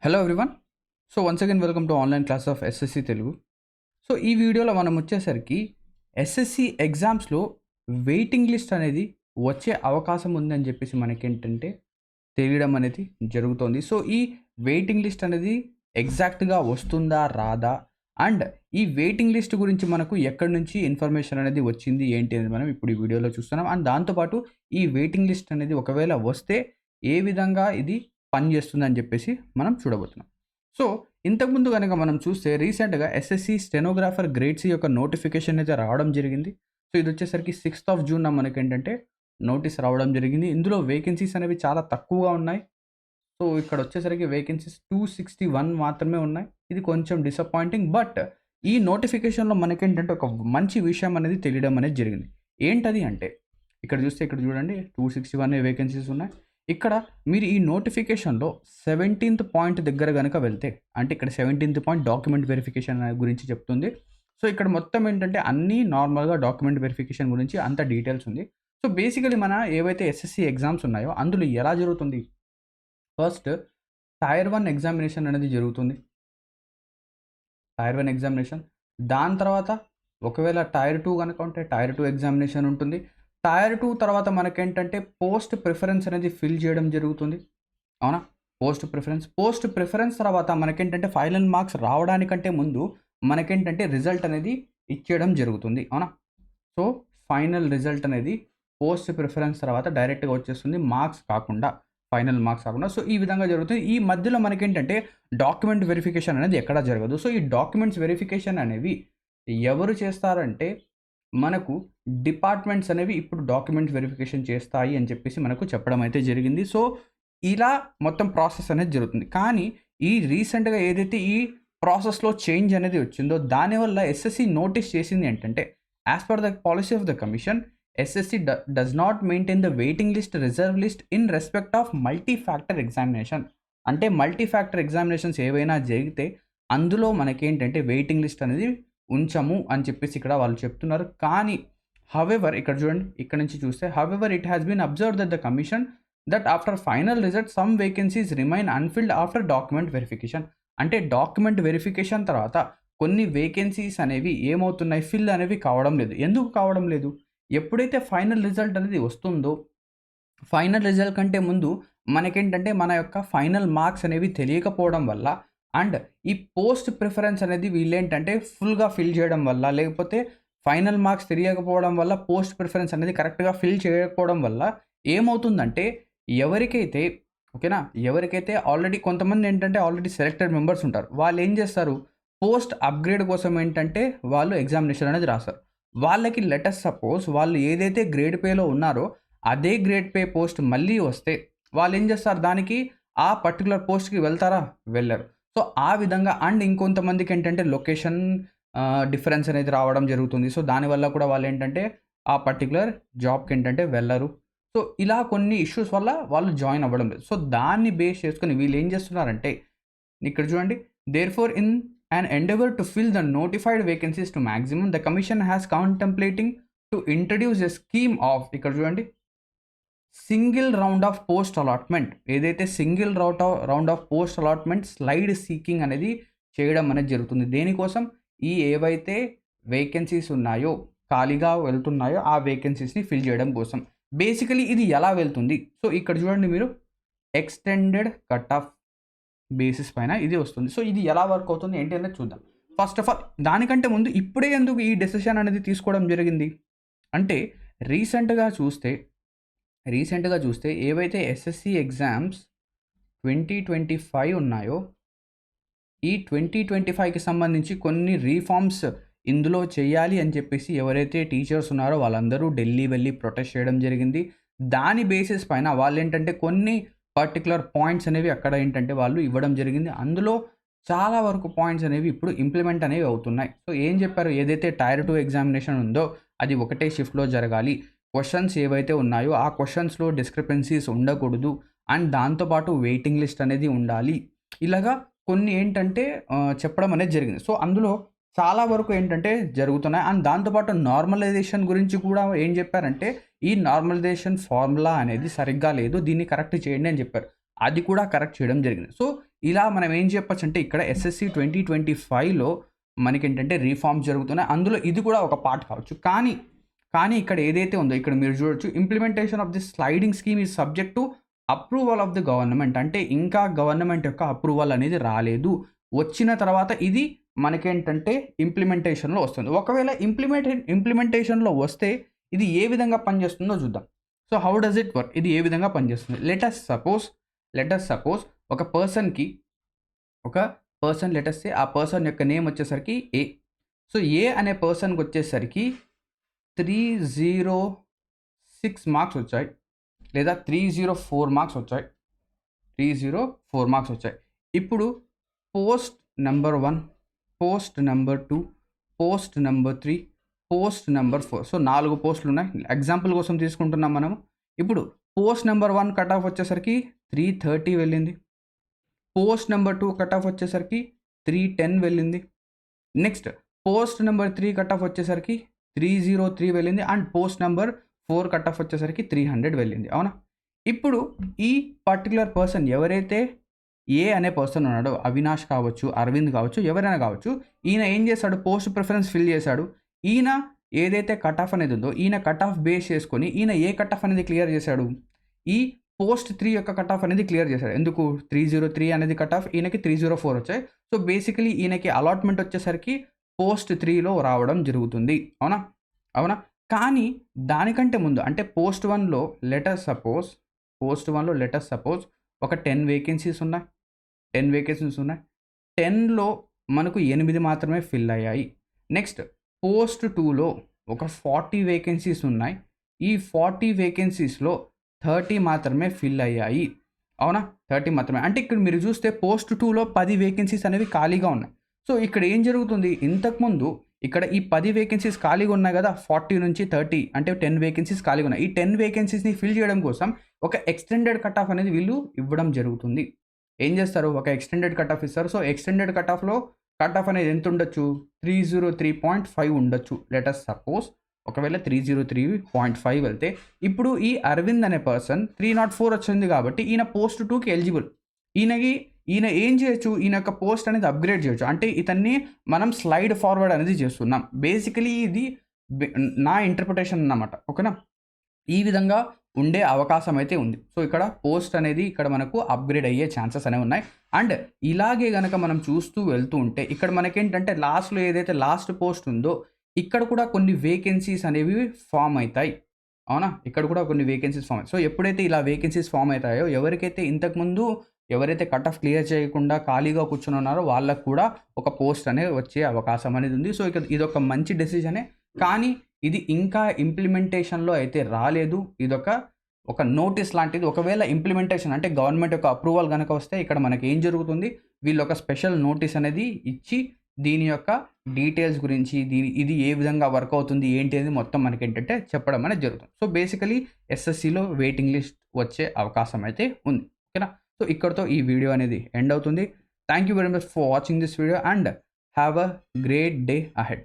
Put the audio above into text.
Hello everyone. So once again welcome to online class of SSC Telugu. So ఈ వీడియోలో మనం వచ్చేసరికి ఎస్ఎస్సి ఎగ్జామ్స్లో వెయిటింగ్ లిస్ట్ అనేది వచ్చే అవకాశం ఉందని చెప్పేసి మనకేంటంటే తెలియడం అనేది జరుగుతోంది. సో ఈ వెయిటింగ్ లిస్ట్ అనేది ఎగ్జాక్ట్గా వస్తుందా రాదా, అండ్ ఈ వెయిటింగ్ లిస్ట్ గురించి మనకు ఎక్కడి నుంచి ఇన్ఫర్మేషన్ అనేది వచ్చింది ఏంటి అనేది మనం ఇప్పుడు ఈ వీడియోలో చూస్తున్నాం. అండ్ దాంతోపాటు ఈ వెయిటింగ్ లిస్ట్ అనేది ఒకవేళ వస్తే ఏ విధంగా ఇది పనిచేస్తుందని చెప్పేసి మనం చూడబోతున్నాం. సో ఇంతకుముందు కనుక మనం చూస్తే రీసెంట్గా ఎస్ఎస్సి స్టెనోగ్రాఫర్ గ్రేడ్ సి యొక్క నోటిఫికేషన్ అయితే రావడం జరిగింది. సో ఇది వచ్చేసరికి 6th June మనకేంటంటే నోటీస్ రావడం జరిగింది. ఇందులో వేకెన్సీస్ అనేవి చాలా తక్కువగా ఉన్నాయి. సో ఇక్కడ వచ్చేసరికి వేకెన్సీస్ 261 మాత్రమే ఉన్నాయి. ఇది కొంచెం డిసప్పాయింటింగ్. బట్ ఈ నోటిఫికేషన్లో మనకేంటంటే ఒక మంచి విషయం అనేది తెలియడం అనేది జరిగింది. ఏంటది అంటే ఇక్కడ చూస్తే ఇక్కడ చూడండి 261 వేకెన్సీస్ ఉన్నాయి. ఇక్కడ మీరు ఈ నోటిఫికేషన్లో 17th పాయింట్ దగ్గర కనుక వెళ్తే, అంటే ఇక్కడ 17th పాయింట్ డాక్యుమెంట్ వెరిఫికేషన్ గురించి చెప్తుంది. సో ఇక్కడ మొత్తం ఏంటంటే అన్నీ నార్మల్గా డాక్యుమెంట్ వెరిఫికేషన్ గురించి అంత డీటెయిల్స్ ఉంది. సో బేసికలీ మన ఏవైతే ఎస్ఎస్సి ఎగ్జామ్స్ ఉన్నాయో అందులో ఎలా జరుగుతుంది, ఫస్ట్ టైర్ 1 ఎగ్జామినేషన్ అనేది జరుగుతుంది. టైర్ 1 ఎగ్జామినేషన్, దాని తర్వాత ఒకవేళ టైర్ 2 కనుక ఉంటే టైర్ 2 ఎగ్జామినేషన్ ఉంటుంది. టైర్ 2 తర్వాత మనకేంటంటే పోస్ట్ ప్రిఫరెన్స్ అనేది ఫిల్ చేయడం జరుగుతుంది. అవునా? పోస్ట్ ప్రిఫరెన్స్ తర్వాత మనకేంటంటే ఫైనల్ మార్క్స్ రావడానికంటే ముందు మనకేంటంటే రిజల్ట్ అనేది ఇచ్చేయడం జరుగుతుంది. అవునా? సో ఫైనల్ రిజల్ట్ అనేది పోస్ట్ ప్రిఫరెన్స్ తర్వాత డైరెక్ట్గా వచ్చేస్తుంది, మార్క్స్ కాకుండా, ఫైనల్ మార్క్స్ కాకుండా. సో ఈ విధంగా జరుగుతుంది. ఈ మధ్యలో మనకేంటంటే డాక్యుమెంట్ వెరిఫికేషన్ అనేది ఎక్కడా జరగదు. సో ఈ డాక్యుమెంట్స్ వెరిఫికేషన్ అనేవి ఎవరు చేస్తారంటే మనకు డిపార్ట్మెంట్స్ అనేవి ఇప్పుడు డాక్యుమెంట్ వెరిఫికేషన్ చేస్తాయి అని చెప్పేసి మనకు చెప్పడం అయితే జరిగింది. సో ఇలా మొత్తం ప్రాసెస్ అనేది జరుగుతుంది. కానీ ఈ రీసెంట్గా ఏదైతే ఈ ప్రాసెస్లో చేంజ్ అనేది వచ్చిందో దానివల్ల ఎస్ఎస్సి నోటీస్ చేసింది ఏంటంటే, as per the policy of the commission, SSC does not maintain the waiting list, reserve list in respect of multi factor examination. అంటే మల్టీ ఫ్యాక్టర్ ఎగ్జామినేషన్స్ ఏవైనా జరిగితే అందులో మనకేంటంటే వెయిటింగ్ లిస్ట్ అనేది ఉంచము అని చెప్పేసి ఇక్కడ వాళ్ళు చెప్తున్నారు. కానీ హవెవర్ ఇక్కడ చూడండి, ఇక్కడ నుంచి చూస్తే however it has been observe that the commission that after final result some vacancies remain unfilled after document verification. అంటే డాక్యుమెంట్ వెరిఫికేషన్ తర్వాత కొన్ని వేకెన్సీస్ అనేవి ఏమవుతున్నాయి, ఫిల్ అనేవి కావడం లేదు. ఎందుకు కావడం లేదు? ఎప్పుడైతే ఫైనల్ రిజల్ట్ అనేది వస్తుందో, ఫైనల్ రిజల్ట్ కంటే ముందు మనకేంటంటే మన యొక్క ఫైనల్ మార్క్స్ అనేవి తెలియకపోవడం వల్ల, అండ్ ఈ పోస్ట్ ప్రిఫరెన్స్ అనేది వీళ్ళేంటంటే ఫుల్గా ఫిల్ చేయడం వల్ల, లేకపోతే ఫైనల్ మార్క్స్ తెలియకపోవడం వల్ల, పోస్ట్ ప్రిఫరెన్స్ అనేది కరెక్ట్గా ఫిల్ చేయకపోవడం వల్ల ఏమవుతుందంటే ఎవరికైతే ఎవరికైతే ఆల్రెడీ కొంతమంది ఏంటంటే ఆల్రెడీ సెలెక్టెడ్ మెంబర్స్ ఉంటారు, వాళ్ళు ఏం చేస్తారు, పోస్ట్ అప్గ్రేడ్ కోసం ఏంటంటే వాళ్ళు ఎగ్జామినేషన్ అనేది రాస్తారు. వాళ్ళకి లెటెస్ట్ సపోజ్ వాళ్ళు ఏదైతే గ్రేడ్ పేలో ఉన్నారో అదే గ్రేడ్ పే పోస్ట్ మళ్ళీ వస్తే వాళ్ళు ఏం చేస్తారు, దానికి ఆ పర్టికులర్ పోస్ట్కి వెళ్తారా? వెళ్ళరు. సో ఆ విధంగా, అండ్ ఇంకొంతమందికి ఏంటంటే లొకేషన్ డిఫరెన్స్ అనేది రావడం జరుగుతుంది. సో దానివల్ల కూడా వాళ్ళు ఏంటంటే ఆ పర్టికులర్ జాబ్కి ఏంటంటే వెళ్ళరు. సో ఇలా కొన్ని ఇష్యూస్ వల్ల వాళ్ళు జాయిన్ అవ్వడం లేదు. సో దాన్ని బేస్ చేసుకొని వీళ్ళు ఏం చేస్తున్నారంటే ఇక్కడ చూడండి, therefore in an endeavor to fill the notified vacancies to maximum, the commission has contemplating to introduce a scheme of ఇక్కడ చూడండి single round of post allotment. ఏదైతే single round of post allotment slide seeking అనేది చేయడం అనేది జరుగుతుంది. దేనికోసం? ఈ ఏవైతే వేకెన్సీస్ ఉన్నాయో, ఖాళీగా వెళ్తున్నాయో ఆ వేకెన్సీస్ని ఫిల్ చేయడం కోసం. బేసికలీ ఇది ఎలా వెళ్తుంది? సో ఇక్కడ చూడండి మీరు, ఎక్స్టెండెడ్ కట్ ఆఫ్ బేసిస్ పైన ఇది వస్తుంది. సో ఇది ఎలా వర్క్ అవుతుంది ఏంటి అనేది చూద్దాం. ఫస్ట్ ఆఫ్ ఆల్ దానికంటే ముందు ఇప్పుడే ఎందుకు ఈ డెసిషన్ అనేది తీసుకోవడం జరిగింది అంటే, రీసెంట్గా చూస్తే ఏవైతే ఎస్ఎస్సి ఎగ్జామ్స్ 2025 ఉన్నాయో, ఈ 2025కి సంబంధించి కొన్ని రీఫార్మ్స్ ఇందులో చేయాలి అని చెప్పేసి ఎవరైతే టీచర్స్ ఉన్నారో వాళ్ళందరూ ఢిల్లీ వెళ్ళి ప్రొటెస్ట్ చేయడం జరిగింది. దాని బేసిస్ పైన వాళ్ళు ఏంటంటే కొన్ని పర్టికులర్ పాయింట్స్ అనేవి అక్కడ ఏంటంటే వాళ్ళు ఇవ్వడం జరిగింది. అందులో చాలా వరకు పాయింట్స్ అనేవి ఇప్పుడు ఇంప్లిమెంట్ అనేవి అవుతున్నాయి. సో ఏం చెప్పారు, ఏదైతే టైర్ 2 ఎగ్జామినేషన్ ఉందో అది ఒకటే షిఫ్ట్లో జరగాలి, క్వశ్చన్స్ ఏవైతే ఉన్నాయో ఆ క్వశ్చన్స్లో డిస్క్రిపెన్సీస్ ఉండకూడదు, అండ్ దాంతోపాటు వెయిటింగ్ లిస్ట్ అనేది ఉండాలి. ఇలాగా కొన్ని ఏంటంటే చెప్పడం అనేది జరిగింది. సో అందులో చాలా వరకు ఏంటంటే జరుగుతున్నాయి. అండ్ దాంతోపాటు నార్మలైజేషన్ గురించి కూడా ఏం చెప్పారంటే, ఈ నార్మలైజేషన్ ఫార్ములా అనేది సరిగ్గా లేదు, దీన్ని కరెక్ట్ చేయండి అని చెప్పారు. అది కూడా కరెక్ట్ చేయడం జరిగింది. సో ఇలా మనం ఏం చెప్పొచ్చు అంటే ఇక్కడ ఎస్ఎస్సి 2025లో మనకేంటంటే రీఫార్మ్స్ జరుగుతున్నాయి. అందులో ఇది కూడా ఒక పార్ట్ కావచ్చు. కానీ ఇక్కడ ఏదైతే ఉందో ఇక్కడ మీరు చూడొచ్చు, implementation of this sliding scheme is subject to approval of the government. అంటే ఇంకా గవర్నమెంట్ యొక్క అప్రూవల్ అనేది రాలేదు. వచ్చిన తర్వాత ఇది మనకేంటంటే ఇంప్లిమెంటేషన్‌లో వస్తుంది. ఒకవేళ ఇంప్లిమెంటేషన్‌లో వస్తే ఇది ఏ విధంగా పనిచేస్తుందో చూద్దాం. So how does it work? ఇది ఏ విధంగా పనిచేస్తుంది? లెట్ అస్ సపోజ్ ఒక పర్సన్ లెట్ అస్ సే ఆ పర్సన్ యొక్క నేమ్ వచ్చేసరికి ఏ. సో ఏ అనే పర్సన్‌కి వచ్చేసరికి 306 మార్క్స్ వచ్చాయి. లేదా 304 మార్క్స్ వచ్చాయి. 304 మార్క్స్ వచ్చాయి. ఇప్పుడు post number 1, post number 2, post number 3, post number 4. So 4 పోస్టులు ఉన్నాయి. ఎగ్జాంపుల్ కోసం తీసుకుంటున్నాం మనము. ఇప్పుడు పోస్ట్ నంబర్ 1 కట్ ఆఫ్ వచ్చేసరికి 330 వెళ్ళింది. పోస్ట్ నంబర్ 2 కట్ ఆఫ్ వచ్చేసరికి 310 వెళ్ళింది. Next post number 3 cut off వచ్చేసరికి 303 వెళ్ళింది. And post number 4 cut off వచ్చేసరికి 300 వెళ్ళింది. అవునా? ఇప్పుడు ఈ పర్టికులర్ పర్సన్ ఎవరైతే ఏ అనే పర్సన్ ఉన్నాడో, అవినాష్ కావచ్చు, అరవింద్ కావచ్చు, ఎవరైనా కావచ్చు, ఈయన ఏం చేశాడు? పోస్ట్ ప్రిఫరెన్స్ ఫిల్ చేశాడు. ఈయన ఏదైతే కట్ ఆఫ్ అనేది ఉందో, ఈయన కట్ ఆఫ్ బేస్ చేసుకొని ఈయన ఏ కట్ ఆఫ్ అనేది క్లియర్ చేశాడు? ఈ పోస్ట్ 3 యొక్క కట్ ఆఫ్ అనేది క్లియర్ చేశాడు. ఎందుకు? 303 అనేది కట్ ఆఫ్, ఈయనకి 304 వచ్చాయి. సో బేసికలీ ఈయనకి అలాట్మెంట్ వచ్చేసరికి పోస్ట్ 3లో రావడం జరుగుతుంది. అవునా? కానీ దానికంటే ముందు అంటే పోస్ట్ 1లో లెట్ అస్ సపోజ్ ఒక 10 వేకెన్సీస్ ఉన్నాయి. 10లో మనకు 8 మాత్రమే ఫిల్ అయ్యాయి. నెక్స్ట్ పోస్ట్ 2లో ఒక 40 వేకెన్సీస్ ఉన్నాయి. ఈ 40 వేకెన్సీస్లో 30 మాత్రమే ఫిల్ అయ్యాయి. అవునా? 30 మాత్రమే. అంటే ఇక్కడ మీరు చూస్తే పోస్ట్ 2లో 10 వేకెన్సీస్ అనేవి ఖాళీగా ఉన్నాయి. సో ఇక్కడ ఏం జరుగుతుంది? ఇంతకుముందు ఇక్కడ ఈ 10 వేకెన్సీస్ ఖాళీగా ఉన్నాయి కదా, 40 నుంచి 30 అంటే 10 వేకెన్సీస్ ఖాళీగా ఉన్నాయి. ఈ 10 వేకెన్సీస్ని ఫిల్ చేయడం కోసం ఒక ఎక్స్టెండెడ్ కట్ ఆఫ్ అనేది వీళ్ళు ఇవ్వడం జరుగుతుంది. ఏం చేస్తారు? ఒక ఎక్స్టెండెడ్ కట్ ఆఫ్ ఇస్తారు. సో ఎక్స్టెండెడ్ కట్ ఆఫ్లో కట్ ఆఫ్ అనేది ఎంత ఉండొచ్చు? 303.5 ఉండొచ్చు. లెట్ అస్ సపోజ్ ఒకవేళ 303.5 వెళ్తే ఇప్పుడు ఈ అరవింద్ అనే పర్సన్ 304 వచ్చింది కాబట్టి ఈయన పోస్ట్ 2కి ఎలిజిబుల్. ఈయన ఏం చేయొచ్చు? ఈయన యొక్క పోస్ట్ అనేది అప్గ్రేడ్ చేయొచ్చు. అంటే ఇతన్ని మనం స్లైడ్ ఫార్వర్డ్ అనేది చేస్తున్నాం. బేసికలీ ఇది నా ఇంటర్ప్రిటేషన్ అన్నమాట. ఓకేనా? ఈ విధంగా ఉండే అవకాశం అయితే ఉంది. సో ఇక్కడ పోస్ట్ అనేది ఇక్కడ మనకు అప్గ్రేడ్ అయ్యే ఛాన్సెస్ అనేవి ఉన్నాయి. అండ్ ఇలాగే గనక మనం చూస్తూ వెళ్తూ ఉంటే ఇక్కడ మనకేంటంటే లాస్ట్లో ఏదైతే లాస్ట్ పోస్ట్ ఉందో ఇక్కడ కూడా కొన్ని వేకెన్సీస్ అనేవి ఫామ్ అవుతాయి. అవునా? ఇక్కడ కూడా కొన్ని వేకెన్సీస్ ఫామ్ అవుతాయి. సో ఎప్పుడైతే ఇలా వేకెన్సీస్ ఫామ్ అవుతాయో ఎవరికైతే ఇంతకుముందు ఎవరైతే కట్ ఆఫ్ క్లియర్ చేయకుండా ఖాళీగా కూర్చొని ఉన్నారో వాళ్ళకు కూడా ఒక పోస్ట్ అనేది వచ్చే అవకాశం అనేది ఉంది. సో ఇక ఇదొక మంచి డెసిజనే. కానీ ఇది ఇంకా ఇంప్లిమెంటేషన్లో అయితే రాలేదు. ఒక నోటీస్ లాంటిది. ఒకవేళ ఇంప్లిమెంటేషన్ అంటే గవర్నమెంట్ యొక్క అప్రూవల్ కనుక వస్తే ఇక్కడ మనకి ఏం జరుగుతుంది? వీళ్ళు ఒక స్పెషల్ నోటీస్ అనేది ఇచ్చి దీని యొక్క డీటెయిల్స్ గురించి ఇది ఏ విధంగా వర్క్ అవుతుంది ఏంటి అనేది మొత్తం మనకి ఏంటంటే చెప్పడం అనేది జరుగుతుంది. సో బేసికలీ ఎస్ఎస్సిలో వెయిటింగ్ లిస్ట్ వచ్చే అవకాశం అయితే ఉంది. ఓకేనా? సో ఇక్కడితో ఈ వీడియో అనేది ఎండ్ అవుతుంది. Thank you very much for watching this video and have a great day ahead.